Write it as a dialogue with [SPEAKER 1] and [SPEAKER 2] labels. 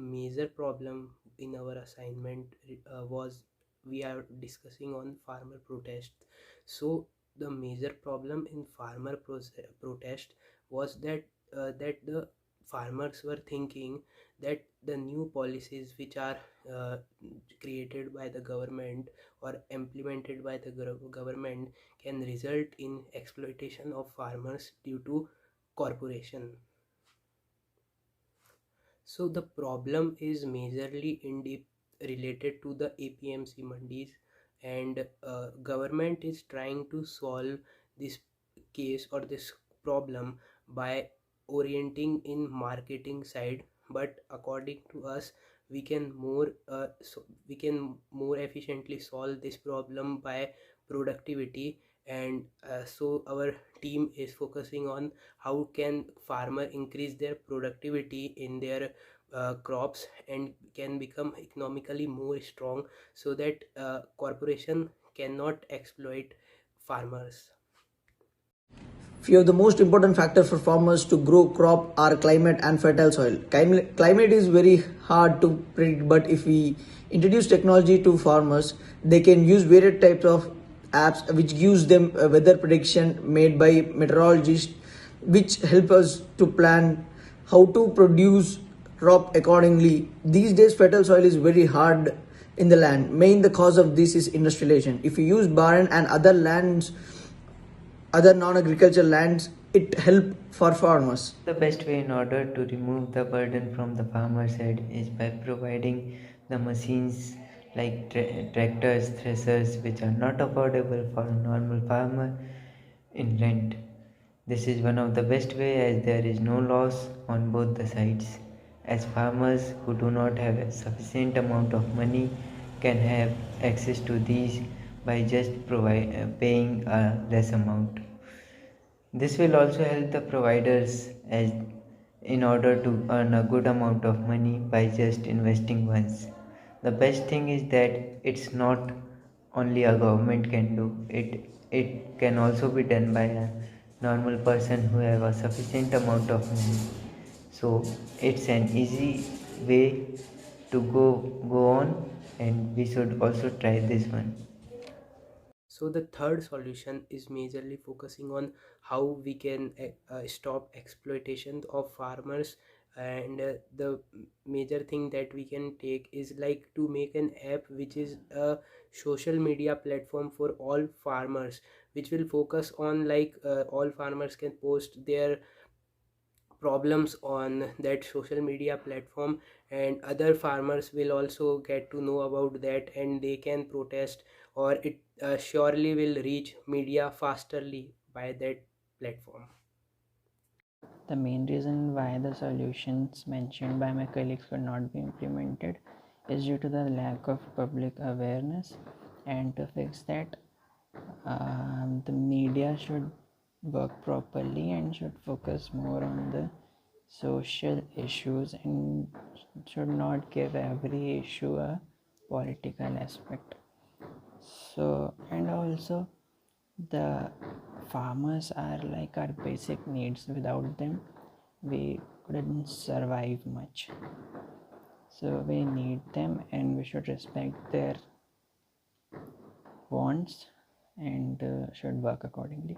[SPEAKER 1] major problem in our assignment was we are discussing on farmer protest. So the major problem in protest was that the farmers were thinking that the new policies which are uh, created by the government or implemented by the government can result in exploitation of farmers due to corporation. So the problem is majorly in deep related to the APMC mandis, and government is trying to solve this case or this problem by orienting in marketing side. But according to us, we can more efficiently solve this problem by productivity. And so our team is focusing on how can farmer increase their productivity in their crops and can become economically more strong, so that corporation cannot exploit farmers.
[SPEAKER 2] Few of the most important factors for farmers to grow crop are climate and fertile soil. Climate is very hard to predict, but if we introduce technology to farmers, they can use various types of apps which gives them a weather prediction made by meteorologists, which help us to plan how to produce crop accordingly. These days, fertile soil is very hard in the land. Main the cause of this is industrialization. If we use barren and other non-agricultural lands, it help for farmers.
[SPEAKER 3] The best way in order to remove the burden from the farmer's head is by providing the machines like tractors, threshers, which are not affordable for a normal farmer in rent. This is one of the best way as there is no loss on both the sides, as farmers who do not have a sufficient amount of money can have access to these by just paying a less amount. This will also help the providers as in order to earn a good amount of money by just investing once. The best thing is that it's not only a government can do it, it can also be done by a normal person who have a sufficient amount of money. So it's an easy way to go on, and we should also try this one.
[SPEAKER 1] So the third solution is majorly focusing on how we can stop exploitation of farmers. And the major thing that we can take is like to make an app which is a social media platform for all farmers, which will focus on like all farmers can post their problems on that social media platform, and other farmers will also get to know about that and they can protest, or it surely will reach media fasterly by that platform.
[SPEAKER 4] The main reason why the solutions mentioned by my colleagues could not be implemented is due to the lack of public awareness. And to fix that, the media should work properly and should focus more on the social issues and should not give every issue a political aspect. So, and also the farmers are like our basic needs. Without them we couldn't survive much, so we need them and we should respect their wants and should work accordingly.